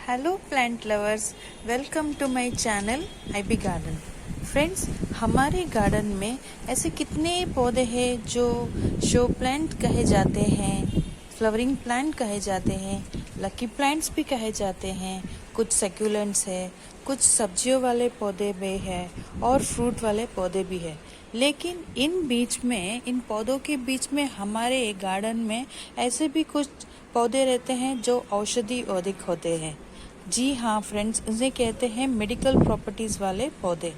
Hello plant lovers, welcome to my channel IB garden. Friends, हमारे garden में ऐसे कितने पौधे हैं जो शो प्लांट कहे जाते हैं, फ्लावरिंग प्लांट कहे जाते हैं, लकी प्लांट्स भी कहे जाते हैं, कुछ सेक्युलेंट्स है, कुछ सब्जियों वाले पौधे भी है और फ्रूट वाले पौधे भी है। लेकिन इन पौधों के बीच में हमारे गार्डन में ऐसे भी कुछ पौधे रहते हैं जो औषधि अधिक होते हैं। जी हाँ फ्रेंड्स, उसे कहते हैं मेडिकल प्रॉपर्टीज़ वाले पौधे।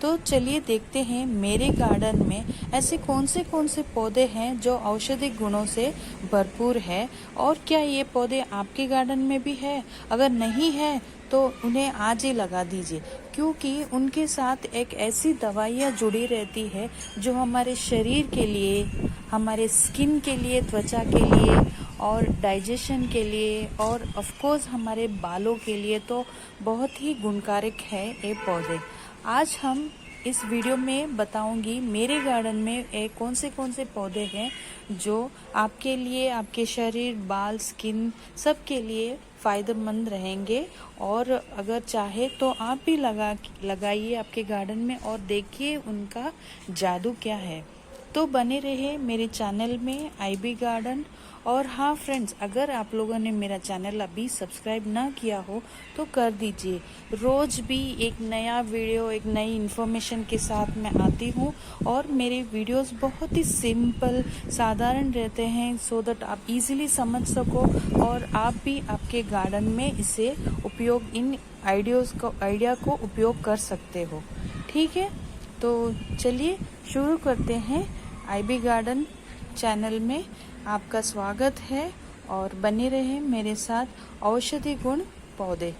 तो चलिए देखते हैं मेरे गार्डन में ऐसे कौन से पौधे हैं जो औषधि गुणों से भरपूर है, और क्या ये पौधे आपके गार्डन में भी है। अगर नहीं है तो उन्हें आज ही लगा दीजिए, क्योंकि उनके साथ एक ऐसी दवाइयाँ जुड़ी रहती है जो हमारे शरीर के लिए, हमारे स्किन के लिए, त्वचा के लिए और डाइजेशन के लिए और ऑफ कोर्स हमारे बालों के लिए तो बहुत ही गुणकारक है ये पौधे। आज हम इस वीडियो में बताऊंगी मेरे गार्डन में कौन से पौधे हैं जो आपके लिए, आपके शरीर, बाल, स्किन सब के लिए फ़ायदेमंद रहेंगे। और अगर चाहे तो आप भी लगाइए आपके गार्डन में और देखिए उनका जादू क्या है। तो बने रहे मेरे चैनल में आईबी गार्डन। और हाँ फ्रेंड्स, अगर आप लोगों ने मेरा चैनल अभी सब्सक्राइब ना किया हो तो कर दीजिए। रोज़ भी एक नया वीडियो, एक नई इन्फॉर्मेशन के साथ मैं आती हूँ और मेरे वीडियोस बहुत ही सिंपल, साधारण रहते हैं, सो दैट आप इजीली समझ सको और आप भी आपके गार्डन में इसे उपयोग, इन आइडिया को उपयोग कर सकते हो। ठीक है, तो चलिए शुरू करते हैं। आईबी गार्डन चैनल में आपका स्वागत है और बने रहे मेरे साथ औषधि गुण पौधे।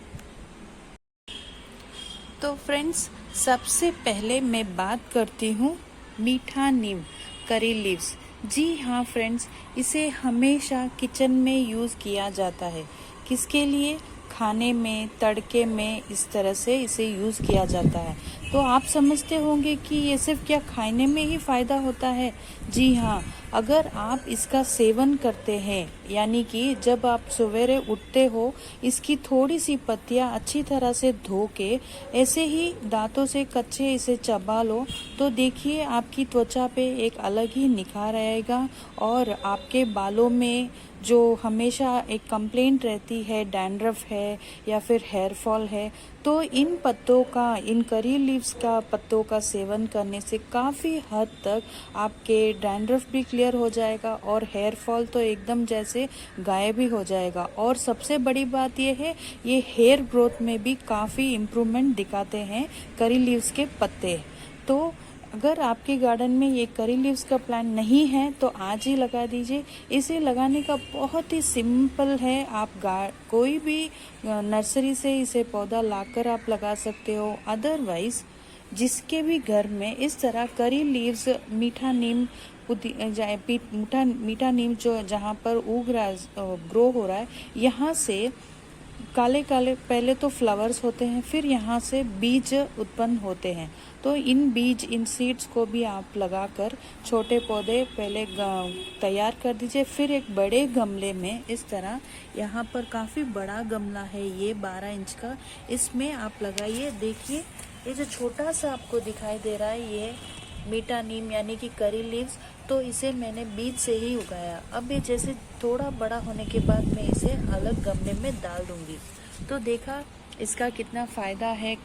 तो फ्रेंड्स, सबसे पहले मैं बात करती हूँ मीठा नीम, करी लीव्स। जी हाँ फ्रेंड्स, इसे हमेशा किचन में यूज़ किया जाता है। किसके लिए? खाने में, तड़के में, इस तरह से इसे यूज़ किया जाता है। तो आप समझते होंगे कि ये सिर्फ क्या खाने में ही फ़ायदा होता है? जी हाँ, अगर आप इसका सेवन करते हैं, यानी कि जब आप सवेरे उठते हो, इसकी थोड़ी सी पत्तियां अच्छी तरह से धो के ऐसे ही दांतों से कच्चे इसे चबा लो, तो देखिए आपकी त्वचा पे एक अलग ही निखार आएगा। और आपके बालों में जो हमेशा एक कंप्लेंट रहती है, डैंड्रफ है या फिर हेयर फॉल है, तो इन पत्तों का, इन करी लीव्स का पत्तों का सेवन करने से काफ़ी हद तक आपके डैंड्रफ भी क्लियर हो जाएगा और हेयर फॉल तो एकदम जैसे गायब ही हो जाएगा। और सबसे बड़ी बात यह है, ये हेयर ग्रोथ में भी काफ़ी इम्प्रूवमेंट दिखाते हैं करी लीव्स के पत्ते। तो अगर आपके गार्डन में ये करी लीव्स का प्लांट नहीं है तो आज ही लगा दीजिए। इसे लगाने का बहुत ही सिंपल है। आप कोई भी नर्सरी से इसे पौधा लाकर आप लगा सकते हो। अदरवाइज जिसके भी घर में इस तरह करी लीव्स, मीठा नीम, मीठा नीम जो जहाँ पर उग रहा है, ग्रो हो रहा है, यहाँ से काले काले पहले तो फ्लावर्स होते हैं, फिर यहाँ से बीज उत्पन्न होते हैं। तो इन सीड्स को भी आप लगाकर छोटे पौधे पहले तैयार कर दीजिए। फिर एक बड़े गमले में इस तरह, यहाँ पर काफ़ी बड़ा गमला है ये 12 इंच का, इसमें आप लगाइए। देखिए ये जो छोटा सा आपको दिखाई दे रहा है, ये मीठा नीम यानी कि करी लीव्स, तो इसे मैंने बीज से ही उगाया। अब ये जैसे थोड़ा बड़ा होने के बाद मैं इसे अलग गमले में डाल दूंगी। तो देखा इसका कितना फ़ायदा है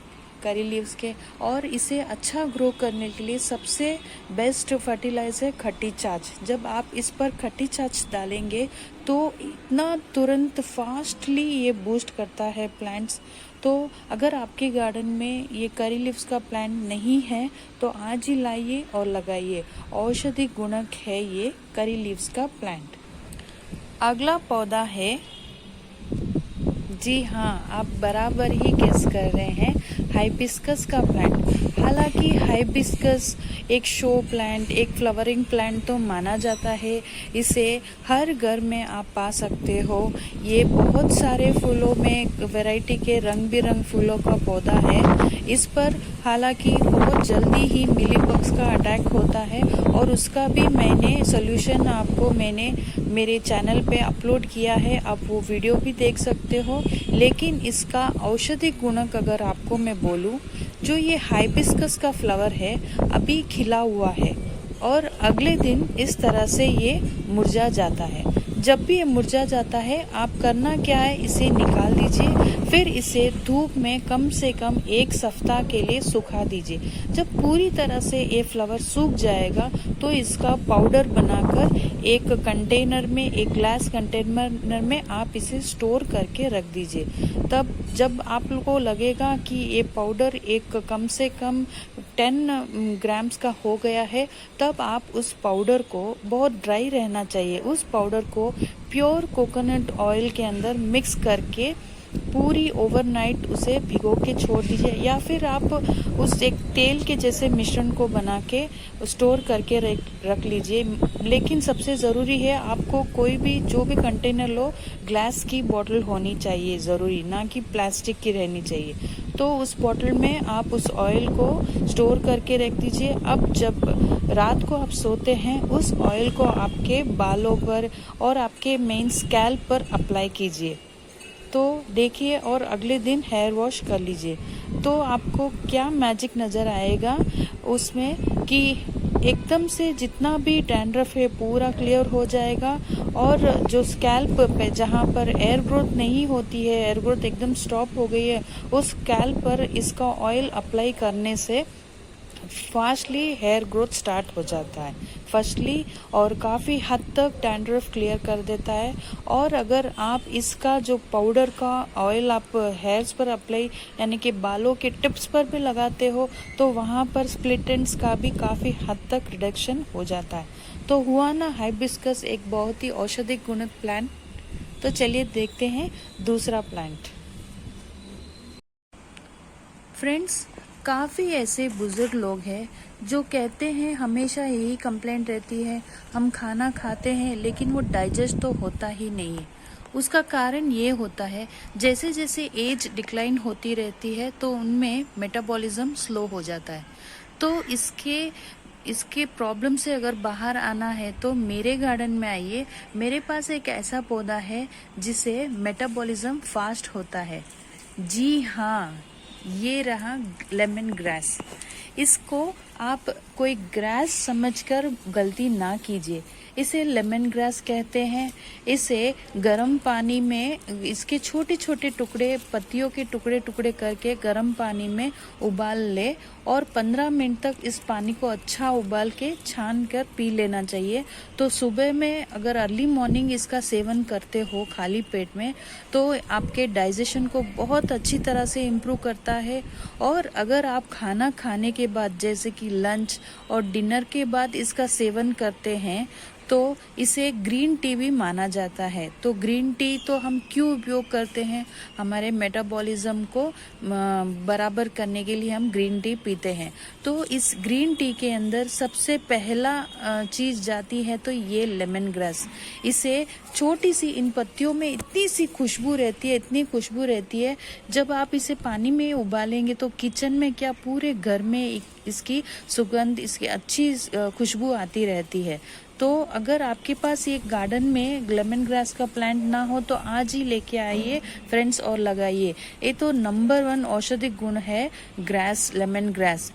करी लीव्स के। और इसे अच्छा ग्रो करने के लिए सबसे बेस्ट फर्टिलाइज़र खट्टी छाछ। जब आप इस पर खट्टी छाछ डालेंगे तो इतना तुरंत फास्टली ये बूस्ट करता है प्लांट्स। तो अगर आपके गार्डन में ये करी लीव्स का प्लांट नहीं है तो आज ही लाइए और लगाइए। औषधि गुणक है ये करी लीव्स का प्लांट। अगला पौधा है, जी हाँ, आप बराबर ही गेस कर रहे हैं, हाइबिस्कस का प्लांट। हालांकि हाइबिस्कस एक शो प्लांट, एक फ्लावरिंग प्लांट तो माना जाता है। इसे हर घर में आप पा सकते हो। ये बहुत सारे फूलों में वैरायटी के रंग बिरंग फूलों का पौधा है। इस पर हालांकि बहुत जल्दी ही मिलीबग्स का अटैक होता है और उसका भी मैंने सोल्यूशन आपको मैंने मेरे चैनल पे अपलोड किया है, आप वो वीडियो भी देख सकते हो। लेकिन इसका औषधि गुणक अगर आपको मैं बोलूँ, जो ये हाइबिस्कस का फ्लावर है अभी खिला हुआ है और अगले दिन इस तरह से ये मुरझा जाता है। जब भी ये मुरझा जाता है, आप करना क्या है, इसे निकाल दीजिए, फिर इसे धूप में कम से कम 1 सप्ताह के लिए सुखा दीजिए। जब पूरी तरह से ये फ्लावर सूख जाएगा तो इसका पाउडर बनाकर एक कंटेनर में, एक ग्लास कंटेनर में आप इसे स्टोर करके रख दीजिए। तब जब आप लोगों को लगेगा कि ये पाउडर एक कम से कम 10 ग्राम्स का हो गया है, तब आप उस पाउडर को, बहुत ड्राई रहना चाहिए, उस पाउडर को प्योर कोकोनट ऑयल के अंदर मिक्स करके पूरी ओवरनाइट उसे भिगो के छोड़ दीजिए, या फिर आप उस एक तेल के जैसे मिश्रण को बना के स्टोर करके रख लीजिए। लेकिन सबसे ज़रूरी है, आपको कोई भी जो भी कंटेनर लो, ग्लास की बोतल होनी चाहिए ज़रूरी, ना कि प्लास्टिक की रहनी चाहिए। तो उस बोतल में आप उस ऑयल को स्टोर करके रख दीजिए। अब जब रात को आप सोते हैं, उस ऑयल को आपके बालों पर और आपके मेन स्कैल्प पर अप्लाई कीजिए, तो देखिए, और अगले दिन हेयर वॉश कर लीजिए। तो आपको क्या मैजिक नज़र आएगा उसमें कि एकदम से जितना भी डैंड्रफ है पूरा क्लियर हो जाएगा। और जो स्कैल्प पे जहाँ पर एयर ग्रोथ नहीं होती है, एयर ग्रोथ एकदम स्टॉप हो गई है, उस स्कैल्प पर इसका ऑयल अप्लाई करने से फास्टली हेयर ग्रोथ स्टार्ट हो जाता है फर्स्टली, और काफ़ी हद तक डैंड्रफ क्लियर कर देता है। और अगर आप इसका जो पाउडर का ऑयल आप हेयर्स पर अप्लाई, यानी कि बालों के टिप्स पर भी लगाते हो, तो वहाँ पर स्प्लिट एंड्स का भी काफ़ी हद तक रिडक्शन हो जाता है। तो हुआ ना हाइबिस्कस एक बहुत ही औषधि गुणक प्लांट। तो चलिए देखते हैं दूसरा प्लांट। फ्रेंड्स, काफ़ी ऐसे बुजुर्ग लोग हैं जो कहते हैं, हमेशा यही कंप्लेंट रहती है, हम खाना खाते हैं लेकिन वो डाइजेस्ट तो होता ही नहीं है। उसका कारण ये होता है, जैसे जैसे एज डिक्लाइन होती रहती है तो उनमें मेटाबॉलिज्म स्लो हो जाता है। तो इसके प्रॉब्लम से अगर बाहर आना है तो मेरे गार्डन में आइए। मेरे पास एक ऐसा पौधा है जिसे मेटाबॉलिज्म फास्ट होता है। जी हाँ, ये रहा लेमन ग्रास। इसको आप कोई ग्रास समझकर गलती ना कीजिए, इसे लेमन ग्रास कहते हैं। इसे गर्म पानी में इसके छोटे छोटे टुकड़े, पत्तियों के टुकड़े टुकड़े करके गर्म पानी में उबाल ले और 15 मिनट तक इस पानी को अच्छा उबाल के छान कर पी लेना चाहिए। तो सुबह में अगर अर्ली मॉर्निंग इसका सेवन करते हो खाली पेट में, तो आपके डाइजेशन को बहुत अच्छी तरह से इम्प्रूव करता है। और अगर आप खाना खाने के बाद, जैसे कि लंच और डिनर के बाद इसका सेवन करते हैं, तो इसे ग्रीन टी भी माना जाता है। तो ग्रीन टी तो हम क्यों उपयोग करते हैं, हमारे मेटाबॉलिज्म को बराबर करने के लिए हम ग्रीन टी पीते हैं। तो इस ग्रीन टी के अंदर सबसे पहला चीज़ जाती है तो ये लेमन ग्रास। इसे छोटी सी, इन पत्तियों में इतनी सी खुशबू रहती है, इतनी खुशबू रहती है, जब आप इसे पानी में उबालेंगे तो किचन में क्या पूरे घर में इसकी सुगंध, इसकी अच्छी खुशबू आती रहती है। तो अगर आपके पास ये गार्डन में लेमन ग्रास का प्लांट ना हो तो आज ही लेके आइए फ्रेंड्स और लगाइए। ये तो नंबर 1 औषधि गुण है ग्रास, लेमन ग्रास।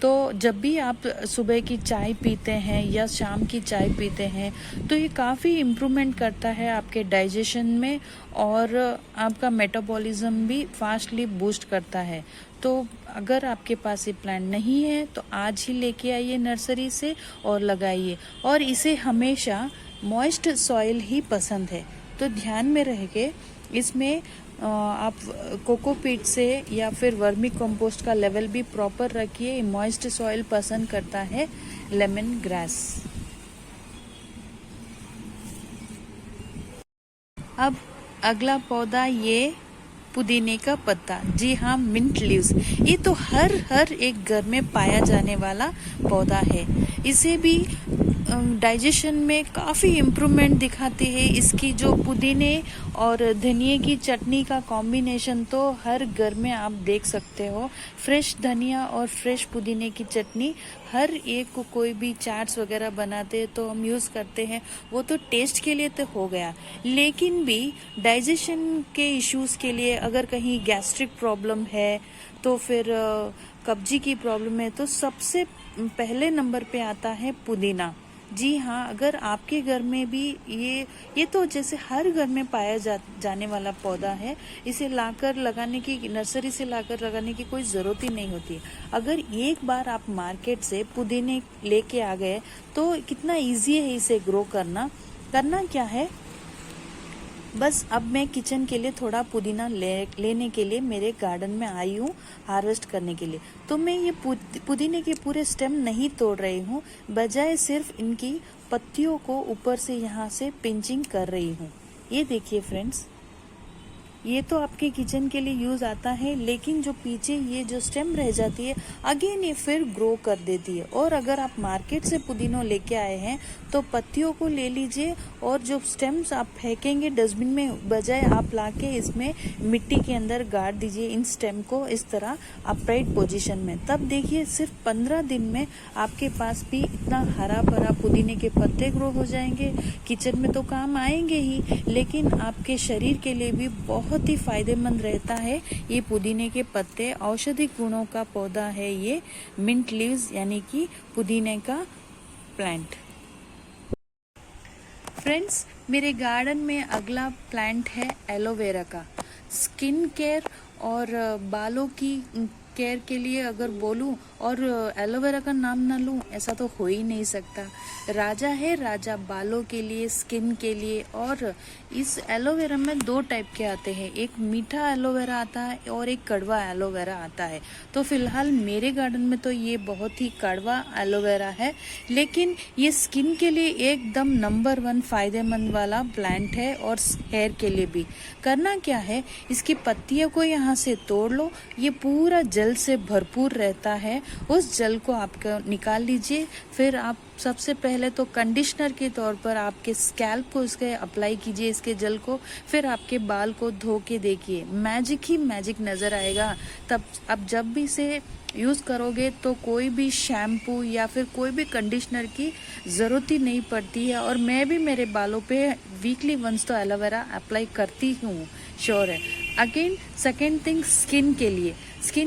तो जब भी आप सुबह की चाय पीते हैं या शाम की चाय पीते हैं, तो ये काफ़ी इम्प्रूवमेंट करता है आपके डाइजेशन में और आपका मेटाबॉलिज्म भी फास्टली बूस्ट करता है। तो अगर आपके पास ये प्लांट नहीं है तो आज ही लेके आइए नर्सरी से और लगाइए। और इसे हमेशा मॉइस्ट सॉइल ही पसंद है, तो ध्यान में रह के इसमें आप कोकोपीट से या फिर वर्मी कंपोस्ट का लेवल भी प्रॉपर रखिए। मॉइस्ट सॉइल पसंद करता है लेमन ग्रास। अब अगला पौधा ये पुदीने का पत्ता, जी हाँ, मिंट लीव्स। ये तो हर एक घर में पाया जाने वाला पौधा है। इसे भी डाइजेशन में काफ़ी इम्प्रूवमेंट दिखाती है। इसकी जो पुदीने और धनिए की चटनी का कॉम्बिनेशन तो हर घर में आप देख सकते हो। फ्रेश धनिया और फ्रेश पुदीने की चटनी हर एक को, कोई भी चाट्स वगैरह बनाते हैं तो हम यूज़ करते हैं। वो तो टेस्ट के लिए तो हो गया, लेकिन भी डाइजेशन के इश्यूज़ के लिए, अगर कहीं गैस्ट्रिक प्रॉब्लम है तो फिर कब्जी की प्रॉब्लम है, तो सबसे पहले नंबर पे आता है पुदीना। जी हाँ, अगर आपके घर में भी ये तो जैसे हर घर में पाया जाने वाला पौधा है। इसे लाकर लगाने की, नर्सरी से लाकर लगाने की कोई ज़रूरत ही नहीं होती। अगर एक बार आप मार्केट से पुदीने लेके आ गए तो कितना इजी है इसे ग्रो करना। क्या है, बस अब मैं किचन के लिए थोड़ा पुदीना लेने के लिए मेरे गार्डन में आई हूँ हार्वेस्ट करने के लिए। तो मैं ये पुदीने के पूरे स्टेम नहीं तोड़ रही हूँ, बजाय सिर्फ इनकी पत्तियों को ऊपर से यहाँ से पिंचिंग कर रही हूँ। ये देखिए फ्रेंड्स, ये तो आपके किचन के लिए यूज आता है, लेकिन जो पीछे ये जो स्टेम रह जाती है, अगेन ये फिर ग्रो कर देती है। और अगर आप मार्केट से पुदीना लेके आए हैं तो पत्तियों को ले लीजिए, और जो स्टेम्स आप फेंकेंगे डस्टबिन में, बजाय आप लाके इसमें मिट्टी के अंदर गाड़ दीजिए इन स्टेम को, इस तरह अपराइट पोजीशन में। तब देखिए सिर्फ 15 दिन में आपके पास भी इतना हरा भरा पुदीने के पत्ते ग्रो हो जाएंगे। किचन में तो काम आएंगे ही, लेकिन आपके शरीर के लिए भी बहुत ही फायदेमंद रहता है। ये पुदीने के पत्ते औषधि गुणों का पौधा है, ये मिंट लीव्स यानी कि पुदीने का प्लांट। फ्रेंड्स, मेरे गार्डन में अगला प्लांट है एलोवेरा का। स्किन केयर और बालों की केयर के लिए अगर बोलूं और एलोवेरा का नाम ना लूं, ऐसा तो हो ही नहीं सकता। राजा है राजा बालों के लिए, स्किन के लिए। और इस एलोवेरा में 2 टाइप के आते हैं, एक मीठा एलोवेरा आता है और एक कड़वा एलोवेरा आता है। तो फिलहाल मेरे गार्डन में तो ये बहुत ही कड़वा एलोवेरा है, लेकिन ये स्किन के लिए एकदम नंबर 1 फायदेमंद वाला प्लांट है, और हेयर के लिए भी। करना क्या है, इसकी पत्तियों को यहाँ से तोड़ लो। ये पूरा जल से भरपूर रहता है, उस जल को आप निकाल लीजिए। फिर आप सबसे पहले तो कंडीशनर के तौर पर आपके स्कैल्प को इसके अप्लाई कीजिए, इसके जल को। फिर आपके बाल को धो के देखिए, मैजिक ही मैजिक नजर आएगा। तब अब जब भी इसे यूज़ करोगे तो कोई भी शैम्पू या फिर कोई भी कंडीशनर की ज़रूरत ही नहीं पड़ती है। और मैं भी मेरे बालों पे वीकली वंस तो एलोवेरा अप्लाई करती हूँ, श्योर है। अगेन सेकेंड थिंग, स्किन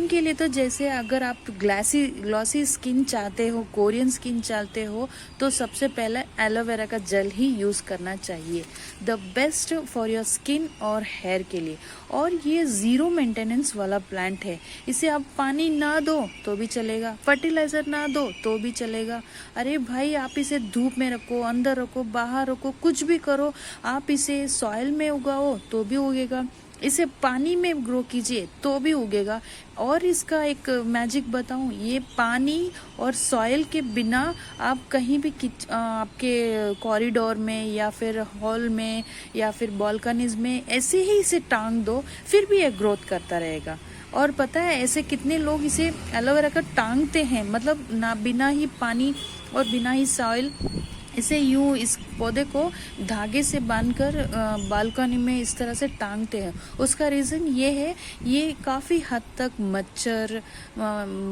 के लिए तो जैसे अगर आप ग्लॉसी स्किन चाहते हो, कोरियन स्किन चाहते हो, तो सबसे पहले एलोवेरा का जेल ही यूज़ करना चाहिए, the best for your skin और हेयर के लिए। और ये 0 मेंटेनेंस वाला प्लांट है। इसे आप पानी ना दो तो भी चलेगा, फर्टिलाइजर ना दो तो भी चलेगा। अरे भाई, आप इसे धूप में रखो, अंदर रखो, बाहर रखो, कुछ भी करो, आप इसे सॉइल में उगाओ तो भी उगेगा, इसे पानी में ग्रो कीजिए तो भी उगेगा। और इसका एक मैजिक बताऊं, ये पानी और सॉइल के बिना आप कहीं भी आपके कॉरिडोर में या फिर हॉल में या फिर बालकनीज में ऐसे ही इसे टांग दो, फिर भी ये ग्रोथ करता रहेगा। और पता है ऐसे कितने लोग इसे एलोवेरा का टांगते हैं, मतलब ना बिना ही पानी और बिना ही सॉइल, इसे यूं इस पौधे को धागे से बांधकर बालकनी में इस तरह से टांगते हैं। उसका रीज़न ये है, ये काफ़ी हद तक मच्छर,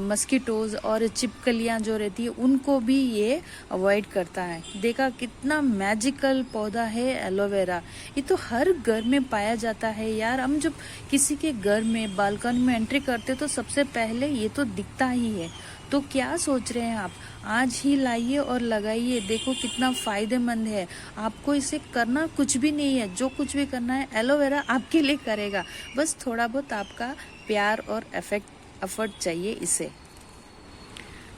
मस्कीटोज और छिपकलियां जो रहती है उनको भी ये अवॉइड करता है। देखा कितना मैजिकल पौधा है एलोवेरा। ये तो हर घर में पाया जाता है यार। हम जब किसी के घर में बालकनी में एंट्री करते तो सबसे पहले ये तो दिखता ही है। तो क्या सोच रहे हैं आप, आज ही लाइए और लगाइए, देखो कितना फायदेमंद है। आपको इसे करना कुछ भी नहीं है, जो कुछ भी करना है एलोवेरा आपके लिए करेगा। बस थोड़ा बहुत आपका प्यार और एफर्ट चाहिए इसे।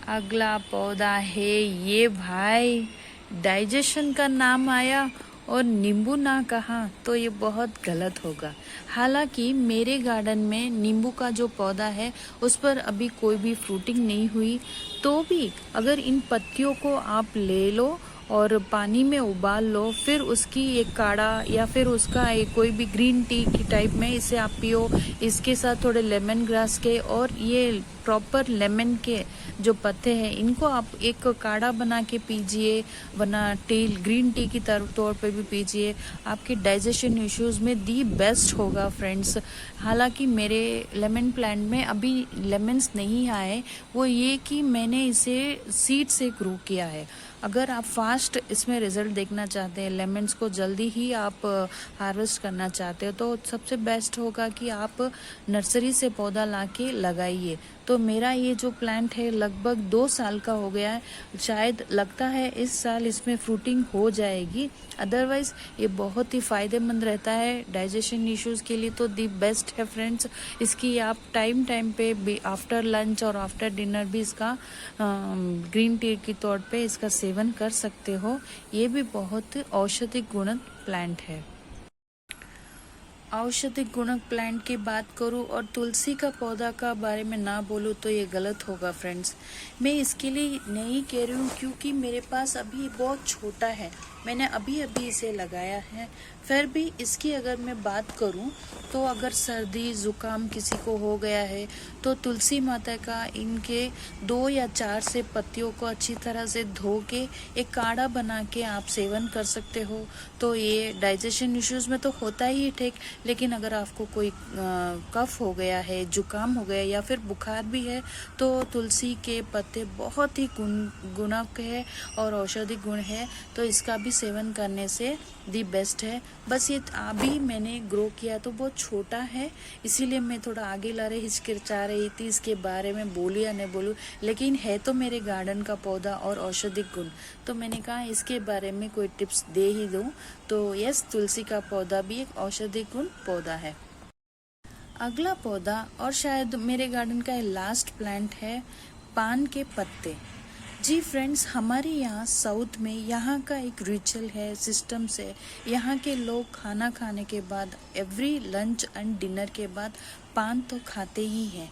अगला पौधा है ये भाई, डाइजेशन का नाम आया और नींबू ना कहा तो ये बहुत गलत होगा। हालांकि मेरे गार्डन में नींबू का जो पौधा है उस पर अभी कोई भी फ्रूटिंग नहीं हुई, तो भी अगर इन पत्तियों को आप ले लो और पानी में उबाल लो, फिर उसकी एक काढ़ा या फिर उसका एक कोई भी ग्रीन टी की टाइप में इसे आप पियो। इसके साथ थोड़े लेमन ग्रास के और ये प्रॉपर लेमन के जो पत्ते हैं इनको आप एक काढ़ा बना के पीजिए, वरना टी ग्रीन टी की तौर पे भी पीजिए। आपके डाइजेशन इश्यूज में दी बेस्ट होगा फ्रेंड्स। हालांकि मेरे लेमन प्लांट में अभी लेमन्स नहीं आए, वो ये कि मैंने इसे सीड से ग्रो किया है। अगर आप फास्ट इसमें रिजल्ट देखना चाहते हैं, लेमन्स को जल्दी ही आप हार्वेस्ट करना चाहते हो, तो सबसे बेस्ट होगा कि आप नर्सरी से पौधा लाके लगाइए। तो मेरा ये जो प्लांट है लगभग 2 साल का हो गया है, शायद लगता है इस साल इसमें फ्रूटिंग हो जाएगी। अदरवाइज ये बहुत ही फायदेमंद रहता है डाइजेशन इश्यूज के लिए, तो दी बेस्ट है फ्रेंड्स। इसकी आप टाइम टाइम पे भी आफ्टर लंच और आफ्टर डिनर भी इसका ग्रीन टी के तौर पे इसका सेवन कर सकते हो। ये भी बहुत औषधि गुणक प्लांट है। औषधि गुणक प्लांट की बात करूं और तुलसी का पौधा का बारे में ना बोलूं तो ये गलत होगा फ्रेंड्स। मैं इसके लिए नहीं कह रही हूँ क्योंकि मेरे पास अभी बहुत छोटा है, मैंने अभी अभी इसे लगाया है। फिर भी इसकी अगर मैं बात करूं तो अगर सर्दी जुकाम किसी को हो गया है तो तुलसी माता का इनके 2 या 4 से पत्तियों को अच्छी तरह से धो के एक काढ़ा बना के आप सेवन कर सकते हो। तो ये डाइजेशन इश्यूज में तो होता ही ठीक, लेकिन अगर आपको कोई कफ हो गया है, जुकाम हो गया या फिर बुखार भी है, तो तुलसी के पत्ते बहुत ही गुणक है और औषधि गुण है, तो इसका भी सेवन करने से दी बेस्ट है। बस ये अभी मैंने ग्रो किया तो बहुत छोटा है, इसीलिए मैं थोड़ा आगे ला रही हिचकिचा रही थी इसके बारे में बोलूं या नहीं बोलूं, लेकिन है तो मेरे गार्डन का पौधा और औषधि गुण, तो मैंने कहा इसके बारे में कोई टिप्स दे ही दूं। तो यस, तुलसी का पौधा भी एक औषधि गुण पौधा है। अगला पौधा और शायद मेरे गार्डन का लास्ट प्लांट है पान के पत्ते। जी फ्रेंड्स, हमारे यहाँ साउथ में यहाँ का एक रिचुअल है, सिस्टम्स है। यहाँ के लोग खाना खाने के बाद एवरी लंच एंड डिनर के बाद पान तो खाते ही हैं।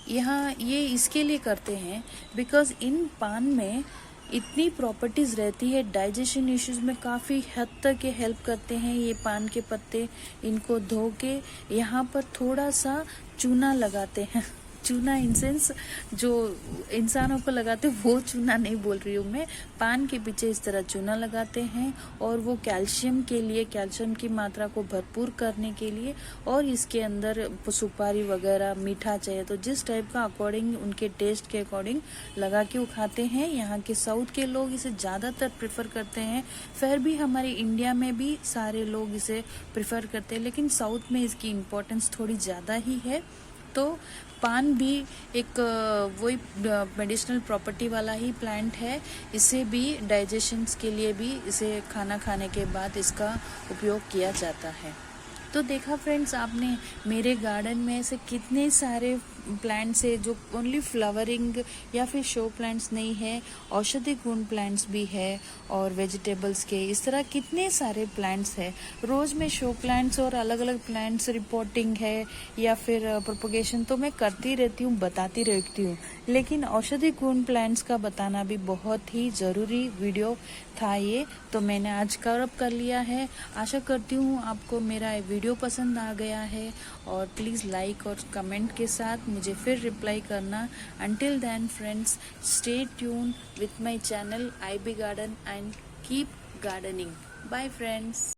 यहाँ ये इसके लिए करते हैं बिकॉज इन पान में इतनी प्रॉपर्टीज़ रहती है, डाइजेशन इश्यूज में काफ़ी हद तक ये हेल्प करते हैं। ये पान के पत्ते इनको धो के यहाँ पर थोड़ा सा चूना लगाते हैं। चूना इन सेंस जो इंसानों को लगाते हैं वो चूना नहीं बोल रही हूँ मैं, पान के पीछे इस तरह चूना लगाते हैं और वो कैल्शियम के लिए, कैल्शियम की मात्रा को भरपूर करने के लिए, और इसके अंदर सुपारी वगैरह मीठा चाहिए तो जिस टाइप का अकॉर्डिंग उनके टेस्ट के अकॉर्डिंग लगा के वो खाते हैं। यहाँ के साउथ के लोग इसे ज़्यादातर प्रेफर करते हैं, फिर भी हमारे इंडिया में भी सारे लोग इसे प्रेफर करते हैं, लेकिन साउथ में इसकी इम्पोर्टेंस थोड़ी ज़्यादा ही है। तो पान भी एक वही मेडिसिनल प्रॉपर्टी वाला ही प्लांट है, इसे भी डाइजेशंस के लिए भी इसे खाना खाने के बाद इसका उपयोग किया जाता है। तो देखा फ्रेंड्स, आपने मेरे गार्डन में ऐसे कितने सारे प्लांट्स है जो ओनली फ्लावरिंग या फिर शो प्लांट्स नहीं है, औषधि गुण प्लांट्स भी है और वेजिटेबल्स के, इस तरह कितने सारे प्लांट्स है। रोज में शो प्लांट्स और अलग अलग प्लांट्स रिपोर्टिंग है या फिर प्रोपगेशन तो मैं करती रहती हूँ, बताती रहती हूँ, लेकिन औषधि गुण प्लांट्स का बताना भी बहुत ही ज़रूरी वीडियो था ये, तो मैंने आज कवर कर लिया है। आशा करती हूँ आपको मेरा वीडियो पसंद आ गया है और प्लीज़ लाइक और कमेंट के साथ मुझे फिर रिप्लाई करना। Until then friends, stay tune with my channel IB garden and keep gardening. Bye friends.